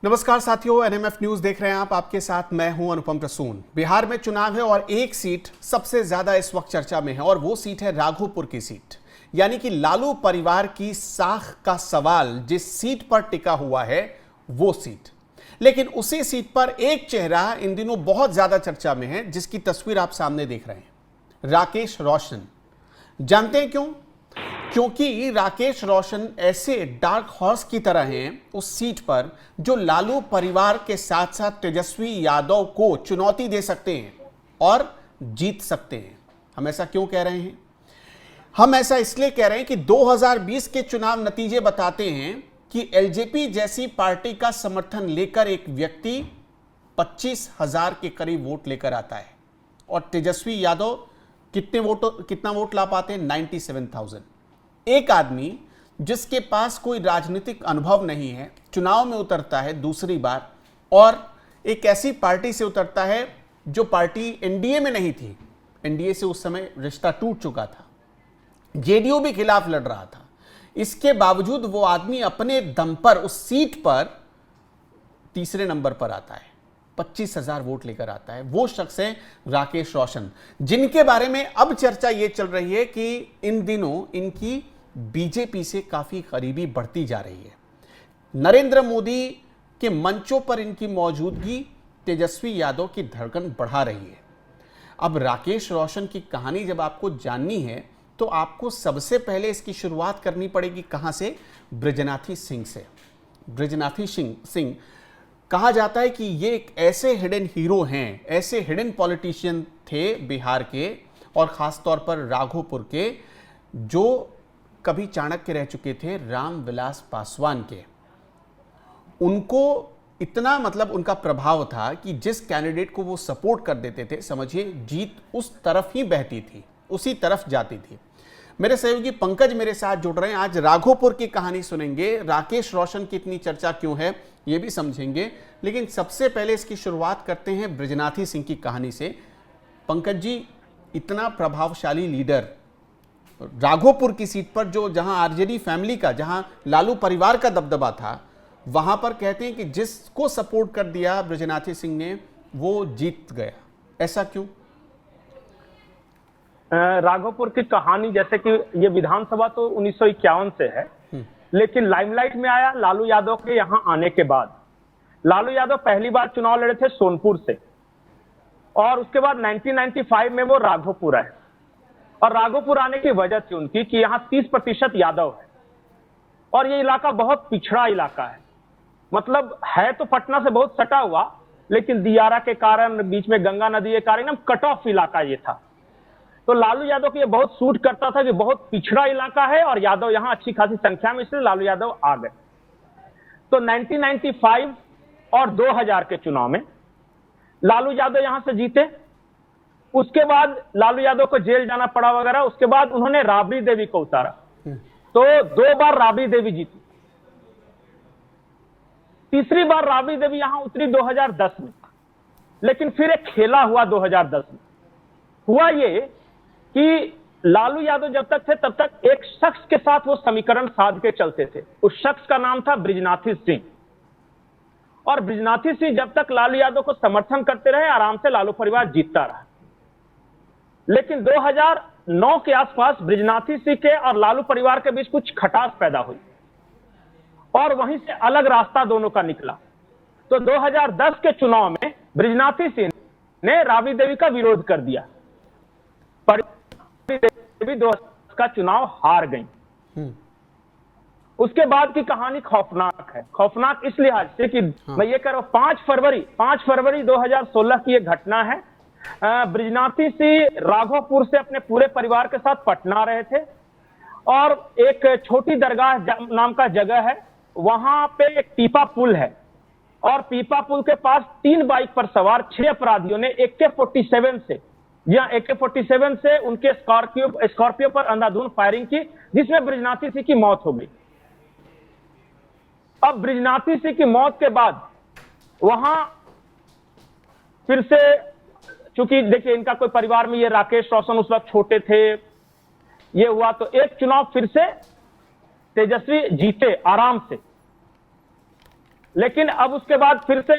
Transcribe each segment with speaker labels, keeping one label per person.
Speaker 1: नमस्कार साथियों, NMF news देख रहे हैं आप। आपके साथ मैं हूं अनुपम प्रसून। बिहार में चुनाव है और एक सीट सबसे ज्यादा इस वक्त चर्चा में है और वो सीट है राघोपुर की सीट, यानी कि लालू परिवार की साख का सवाल जिस सीट पर टिका हुआ है वो सीट। लेकिन उसी सीट पर एक चेहरा इन दिनों बहुत ज्यादा चर्चा में है, जिसकी तस्वीर आप सामने देख रहे हैं, राकेश रोशन। जानते हैं क्यों? क्योंकि राकेश रोशन ऐसे डार्क हॉर्स की तरह हैं उस सीट पर जो लालू परिवार के साथ साथ तेजस्वी यादव को चुनौती दे सकते हैं और जीत सकते हैं। हम ऐसा क्यों कह रहे हैं? हम ऐसा इसलिए कह रहे हैं कि 2020 के चुनाव नतीजे बताते हैं कि एलजेपी जैसी पार्टी का समर्थन लेकर एक व्यक्ति 25,000 के करीब वोट लेकर आता है और तेजस्वी यादव कितना वोट ला पाते हैं? 97,000। एक आदमी जिसके पास कोई राजनीतिक अनुभव नहीं है चुनाव में उतरता है दूसरी बार और एक ऐसी पार्टी से उतरता है जो पार्टी एनडीए में नहीं थी। एनडीए से उस समय रिश्ता टूट चुका था, जेडीयू भी खिलाफ लड़ रहा था। इसके बावजूद वो आदमी अपने दम पर उस सीट पर तीसरे नंबर पर आता है, 25,000 वोट लेकर आता है। वो शख्स है राकेश रोशन, जिनके बारे में अब चर्चा ये चल रही है कि इन दिनों इनकी बीजेपी से काफी करीबी बढ़ती जा रही है। नरेंद्र मोदी के मंचों पर इनकी मौजूदगी तेजस्वी यादव की धड़कन बढ़ा रही है। अब राकेश रोशन की कहानी जब आपको जाननी है तो आपको सबसे पहले इसकी शुरुआत करनी पड़ेगी कहां से? बृजनाथी सिंह से। बृजनाथी सिंह कहा जाता है कि ये एक ऐसे हिडन हीरो हैं, ऐसे हिडन पॉलिटिशियन थे बिहार के और खास तौर पर राघोपुर के, जो कभी चाणक्य रह चुके थे रामविलास पासवान के। उनको इतना उनका प्रभाव था कि जिस कैंडिडेट को वो सपोर्ट कर देते थे, समझिए जीत उस तरफ ही बहती थी, उसी तरफ जाती थी। मेरे सहयोगी पंकज मेरे साथ जुड़ रहे हैं। आज राघोपुर की कहानी सुनेंगे, राकेश रोशन की इतनी चर्चा क्यों है ये भी समझेंगे, लेकिन सबसे पहले इसकी शुरुआत करते हैं बृजनाथी सिंह की कहानी से। पंकज जी, इतना प्रभावशाली लीडर राघोपुर की सीट पर, जो जहां आरजेडी फैमिली का, जहां लालू परिवार का दबदबा था, वहां पर कहते हैं कि जिसको सपोर्ट कर दिया बृजनाथी सिंह ने वो जीत गया। ऐसा क्यों?
Speaker 2: राघोपुर की कहानी, जैसे कि ये विधानसभा तो 1951 से है, लेकिन लाइमलाइट में आया लालू यादव के यहां आने के बाद। लालू यादव पहली बार चुनाव लड़े थे सोनपुर से और उसके बाद 1995 में वो राघोपुर आए। और राघोपुर आने की वजह थी उनकी कि यहां 30% यादव है और ये इलाका बहुत पिछड़ा इलाका है। मतलब है तो पटना से बहुत सटा हुआ, लेकिन दियारा के कारण, बीच में गंगा नदी के कारण एकदम कट ऑफ इलाका ये था। तो लालू यादव को ये बहुत सूट करता था कि बहुत पिछड़ा इलाका है और यादव यहां अच्छी खासी संख्या में, इसलिए लालू यादव आ गए। तो 1995 और 2000 के चुनाव में लालू यादव यहां से जीते। उसके बाद लालू यादव को जेल जाना पड़ा वगैरह। उसके बाद उन्होंने राबड़ी देवी को उतारा, तो 2 बार राबड़ी देवी जीती। तीसरी बार राबड़ी देवी यहां उतरी 2010 में, लेकिन फिर एक खेला हुआ 2010 में। हुआ ये कि लालू यादव जब तक थे तब तक एक शख्स के साथ वो समीकरण साध के चलते थे। उस शख्स का नाम था बृजनाथी सिंह। और बृजनाथी सिंह जब तक लालू यादव को समर्थन करते रहे, आराम से लालू परिवार जीतता रहा। लेकिन 2009 के आसपास बृजनाथी सिंह के और लालू परिवार के बीच कुछ खटास पैदा हुई और वहीं से अलग रास्ता दोनों का निकला। तो 2010 के चुनाव में बृजनाथी सिंह ने राबड़ी देवी का विरोध कर दिया, पर देवी 2010 का चुनाव हार गई। उसके बाद की कहानी खौफनाक है। खौफनाक इस लिहाज से कि मैं ये कह रहा हूं, 5 फरवरी 2016 की यह घटना है। बृजनाथी सिंह राघोपुर से अपने पूरे परिवार के साथ पटना रहे थे और एक छोटी दरगाह नाम का जगह है, वहां पे एक पीपा पुल है और पीपा पुल के पास 3 बाइक पर सवार 6 अपराधियों ने AK-47 से, या AK-47 से उनके स्कॉर्पियो पर अंधाधुंध फायरिंग की, जिसमें बृजनाथी सिंह की मौत हो गई। अब बृजनाथी सिंह की मौत के बाद वहां फिर से, चूंकि देखिए इनका कोई परिवार में, ये राकेश रोशन उस वक्त छोटे थे, ये हुआ तो एक चुनाव फिर से तेजस्वी जीते आराम से। लेकिन अब उसके बाद फिर से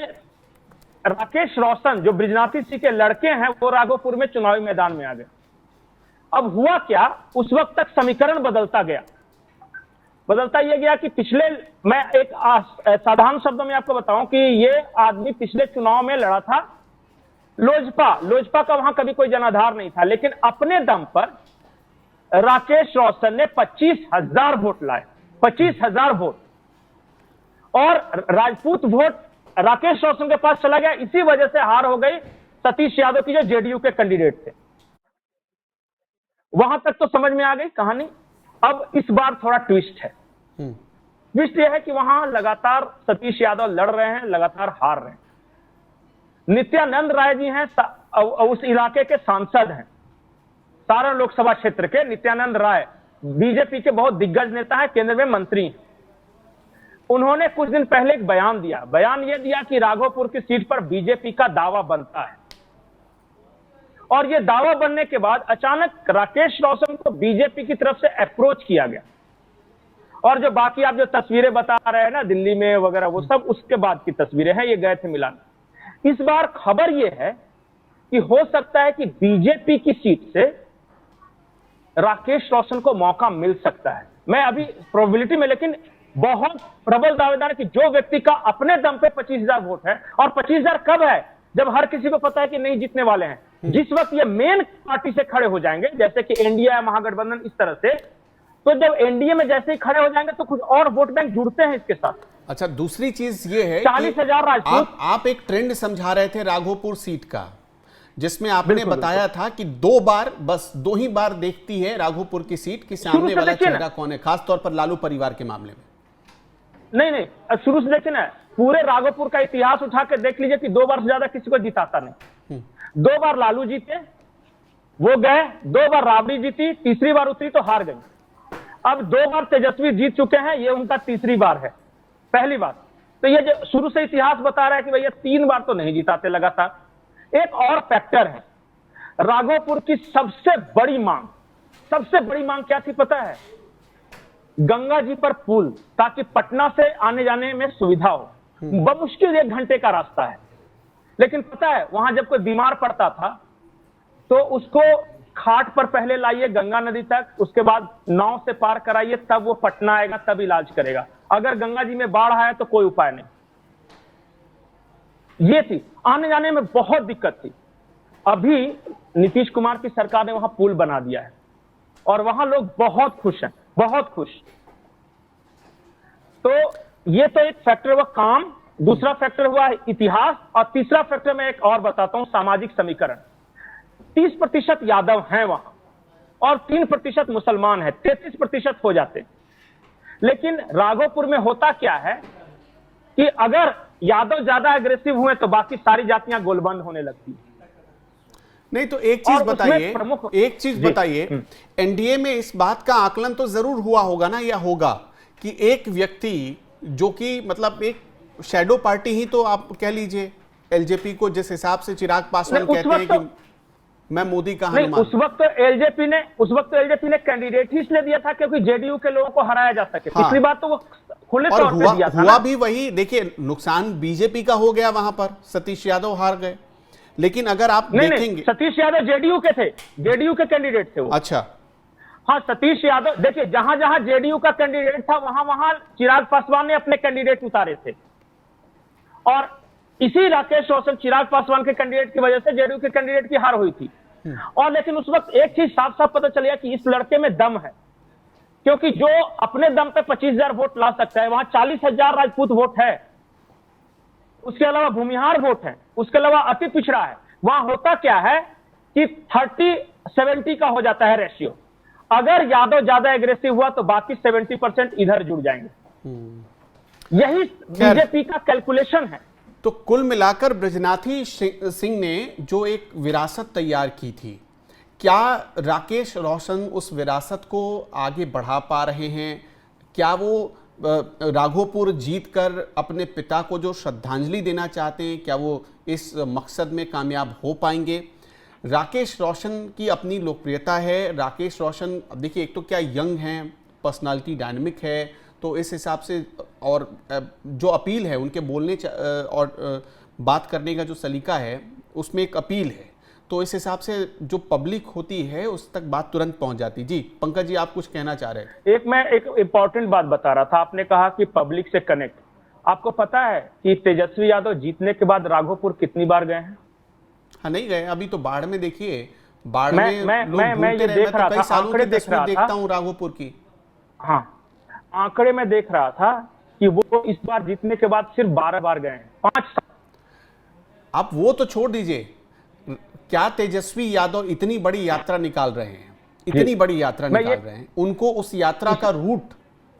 Speaker 2: राकेश रोशन जो बृजनाथी सिंह के लड़के हैं वो राघोपुर में चुनावी मैदान में आ गए। अब हुआ क्या, उस वक्त तक समीकरण बदलता गया, बदलता यह गया कि मैं एक साधारण शब्दों में आपको बताऊं कि ये आदमी पिछले चुनाव में लड़ा था लोजपा का वहां कभी कोई जनाधार नहीं था, लेकिन अपने दम पर राकेश रोशन ने 25,000 वोट लाए, 25,000 वोट, और राजपूत वोट राकेश रोशन के पास चला गया। इसी वजह से हार हो गई सतीश यादव की जो जेडीयू के कैंडिडेट थे। वहां तक तो समझ में आ गई कहानी। अब इस बार थोड़ा ट्विस्ट है। ट्विस्ट यह है कि वहां लगातार सतीश यादव लड़ रहे हैं, लगातार हार रहे हैं। नित्यानंद राय जी हैं, उस इलाके के सांसद हैं, सारण लोकसभा क्षेत्र के नित्यानंद राय बीजेपी के बहुत दिग्गज नेता हैं, केंद्र में मंत्री हैं। उन्होंने कुछ दिन पहले एक बयान दिया। बयान यह दिया कि राघोपुर की सीट पर बीजेपी का दावा बनता है, और यह दावा बनने के बाद अचानक राकेश रोशन को बीजेपी की तरफ से अप्रोच किया गया। और जो बाकी आप जो तस्वीरें बता रहे हैं ना दिल्ली में वगैरह, वो सब उसके बाद की तस्वीरें हैं, ये गए थे मिलान। इस बार खबर यह है कि हो सकता है कि बीजेपी की सीट से राकेश रोशन को मौका मिल सकता है। मैं अभी प्रोबेबिलिटी में, लेकिन बहुत प्रबल दावेदार है कि जो व्यक्ति का अपने दम पे 25,000 वोट है, और 25,000 कब है, जब हर किसी को पता है कि नहीं जीतने वाले हैं। जिस वक्त ये मेन पार्टी से खड़े हो जाएंगे, जैसे कि एनडीए या महागठबंधन इस तरह से, तो जब एनडीए में जैसे ही खड़े हो जाएंगे तो कुछ और वोट बैंक जुड़ते हैं इसके साथ।
Speaker 1: अच्छा, दूसरी चीज ये है
Speaker 2: 40,000 राजपूत।
Speaker 1: आप एक ट्रेंड समझा रहे थे राघोपुर सीट का, जिसमें आपने बताया था कि बस दो ही बार देखती है राघोपुर की सीट कि सामने वाला चेहरा कौन है, खासतौर पर लालू परिवार के मामले में।
Speaker 2: नहीं, अब शुरू से देखिए ना, पूरे राघोपुर का इतिहास उठा के देख लीजिए कि 2 बार से ज्यादा किसी को जिताता नहीं। 2 बार लालू जीते, वो गए, 2 बार राबड़ी जीती, तीसरी बार उतरी तो हार गई। अब 2 बार तेजस्वी जीत चुके हैं, ये उनका तीसरी बार है, पहली बार। तो ये जो शुरू से इतिहास बता रहा है कि भैया 3 बार तो नहीं जिताते लगातार। एक और फैक्टर है, राघोपुर की सबसे बड़ी मांग क्या थी पता है? गंगा जी पर पुल, ताकि पटना से आने जाने में सुविधा हो। बमुश्किल 1 घंटे का रास्ता है, लेकिन पता है वहां जब कोई बीमार पड़ता था तो उसको खाट पर पहले लाइए गंगा नदी तक, उसके बाद नाव से पार कराइए, तब वो पटना आएगा, तब इलाज करेगा। अगर गंगा जी में बाढ़ आए तो कोई उपाय नहीं। ये थी, आने जाने में बहुत दिक्कत थी। अभी नीतीश कुमार की सरकार ने वहां पुल बना दिया है और वहां लोग बहुत खुश हैं, बहुत खुश। तो ये तो एक फैक्टर हुआ काम, दूसरा फैक्टर हुआ इतिहास, और तीसरा फैक्टर मैं एक और बताता हूं, सामाजिक समीकरण। 30% यादव हैं वहां और 3% मुसलमान हैं, 33% हो जाते। लेकिन राघोपुर में होता क्या है कि अगर यादव ज्यादा एग्रेसिव हुए तो बाकी सारी जातियां गोलबंद होने लगती है।
Speaker 1: नहीं तो एक चीज बताइए, एनडीए में इस बात का आकलन तो जरूर हुआ होगा ना, या होगा कि एक व्यक्ति जो कि मतलब एक शैडो पार्टी ही तो आप कह लीजिए एलजेपी को, जिस हिसाब से चिराग पासवान कहते हैं कि मैं मोदी का हनुमान।
Speaker 2: उस वक्त एलजेपी ने कैंडिडेट ही इसलिए दिया था क्योंकि जेडीयू के लोगों को हराया जा सके।
Speaker 1: हाँ।
Speaker 2: पिछली बार तो वो खुले तौर पे दिया था।
Speaker 1: हुआ भी वही। देखिए, नुकसान बीजेपी का हो गया, वहां पर सतीश यादव हार गए। लेकिन अगर आप देखेंगे,
Speaker 2: सतीश यादव जेडीयू के थे, जेडीयू के कैंडिडेट थे वो।
Speaker 1: अच्छा,
Speaker 2: हाँ, सतीश यादव, देखिए जहां जहां जेडीयू का कैंडिडेट था वहां वहां चिराग पासवान ने अपने कैंडिडेट उतारे थे, और इसी राकेश रोशन चिराग पासवान के कैंडिडेट की वजह से जेडीयू के कैंडिडेट की हार हुई थी। और लेकिन उस वक्त एक चीज साफ साफ पता चल गया कि इस लड़के में दम है, क्योंकि जो अपने दम पे 25,000 वोट ला सकता है, वहां 40,000 राजपूत वोट है, उसके अलावा भूमिहार वोट है, उसके अलावा अति पिछड़ा है। वहां होता क्या है कि 30-70 का हो जाता है रेशियो। अगर यादव ज्यादा एग्रेसिव हुआ तो बाकी 70% इधर जुड़ जाएंगे। यही बीजेपी का कैलकुलेशन है।
Speaker 1: तो कुल मिलाकर बृजनाथी सिंह ने जो एक विरासत तैयार की थी, क्या राकेश रोशन उस विरासत को आगे बढ़ा पा रहे हैं? क्या वो राघोपुर जीतकर अपने पिता को जो श्रद्धांजलि देना चाहते हैं, क्या वो इस मकसद में कामयाब हो पाएंगे? राकेश रोशन की अपनी लोकप्रियता है। राकेश रोशन, अब देखिए, एक तो क्या यंग हैं, पर्सनालिटी डायनामिक है, तो इस हिसाब से और जो अपील है उनके बोलने और बात करने का जो सलीका है उसमें एक अपील है, तो इस हिसाब से जो पब्लिक होती है उस तक बात तुरंत पहुंच जाती। जी पंकज जी, आप कुछ कहना चाह रहे थे।
Speaker 2: मैं एक इंपॉर्टेंट बात बता रहा था, आपने कहा कि पब्लिक से कनेक्ट। आपको पता है कि तेजस्वी यादव जीतने के बाद राघोपुर कितनी बार गए हैं?
Speaker 1: हाँ नहीं गए, अभी तो बाढ़ में देखिए, बाढ़
Speaker 2: मैं
Speaker 1: में
Speaker 2: मैं
Speaker 1: लोग
Speaker 2: मैं मैं
Speaker 1: ढूंढते
Speaker 2: ये
Speaker 1: रहे।
Speaker 2: देख
Speaker 1: मैं तो
Speaker 2: रहा
Speaker 1: कई
Speaker 2: था,
Speaker 1: सालों की
Speaker 2: आंकड़े देख
Speaker 1: तस्वीर
Speaker 2: रहा
Speaker 1: देखता
Speaker 2: था।
Speaker 1: हूँ राघोपुर की।
Speaker 2: हाँ, आंकड़े में देख रहा था कि वो इस बार जीतने के बाद सिर्फ 12 बार गए हैं, 5 साल।
Speaker 1: आप वो तो छोड़ दीजिए, क्या तेजस्वी यादव इतनी बड़ी यात्रा निकाल रहे हैं, इतनी बड़ी यात्रा
Speaker 2: मैं
Speaker 1: निकाल रहे हैं, उनको उस यात्रा का रूट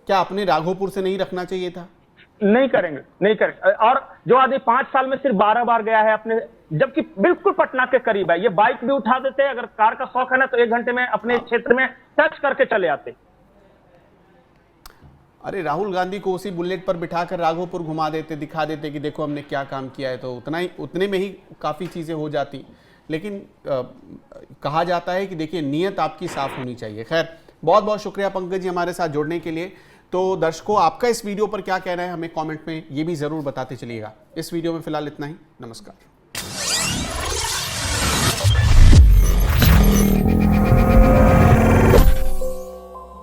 Speaker 1: क्या अपने राघोपुर से नहीं रखना चाहिए था?
Speaker 2: नहीं करेंगे, नहीं करेंगे। और जो आदमी 5 साल में सिर्फ 12 बार गया है अपने, जबकि बिल्कुल पटना के करीब है, ये बाइक भी उठा देते हैं। अगर कार का शौक है ना तो 1 घंटे में अपने क्षेत्र में टच करके चले आते।
Speaker 1: अरे राहुल गांधी को उसी बुलेट पर बिठाकर राघोपुर घुमा देते, दिखा देते कि देखो हमने क्या काम किया है, तो उतने में ही काफ़ी चीज़ें हो जाती। लेकिन कहा जाता है कि देखिए नीयत आपकी साफ होनी चाहिए। खैर, बहुत बहुत शुक्रिया पंकज जी हमारे साथ जुड़ने के लिए। तो दर्शकों, आपका इस वीडियो पर क्या कहना है हमें कमेंट में ये भी ज़रूर बताते चलिएगा। इस वीडियो में फिलहाल इतना ही। नमस्कार।